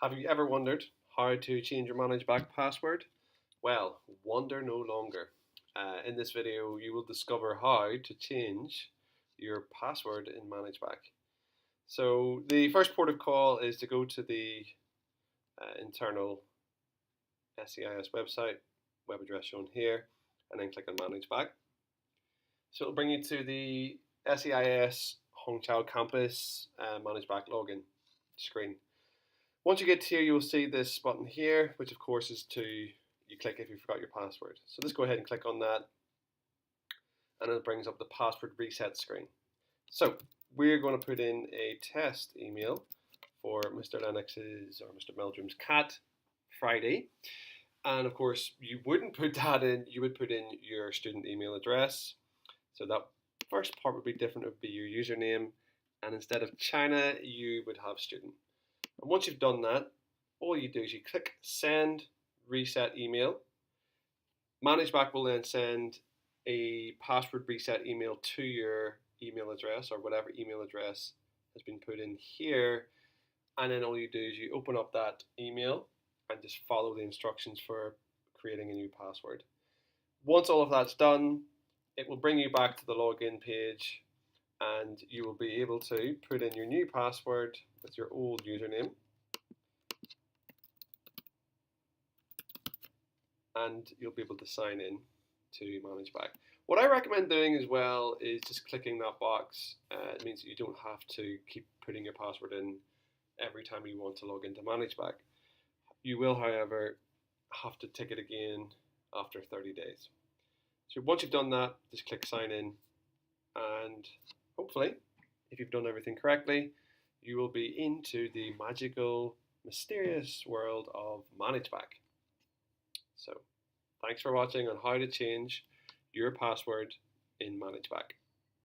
Have you ever wondered how to change your ManageBac password? Well, wonder no longer. In this video, you will discover how to change your password in ManageBac. So the first port of call is to go to the internal SEIS website, web address shown here, and then click on ManageBac. So it'll bring you to the SEIS Hongqiao Campus ManageBac login screen. Once you get here, you will see this button here, which of course is you click if you forgot your password. So let's go ahead and click on that, and it brings up the password reset screen. So we're going to put in a test email for Mr. Lennox's or Mr. Meldrum's cat, Friday. And of course, you wouldn't put that in, you would put in your student email address. So that first part would be different, it would be your username. And instead of China, you would have student. And once you've done that, all you do is you click Send Reset Email. ManageBac will then send a password reset email to your email address or whatever email address has been put in here. And then all you do is you open up that email and just follow the instructions for creating a new password. Once all of that's done, it will bring you back to the login page, and you will be able to put in your new password with your old username, and you'll be able to sign in to ManageBac. What I recommend doing as well is just clicking that box. It means that you don't have to keep putting your password in every time you want to log into ManageBac. You will, however, have to tick it again after 30 days. So once you've done that, just click sign in, and hopefully, if you've done everything correctly, you will be into the magical, mysterious world of ManageBac. So, thanks for watching on how to change your password in ManageBac.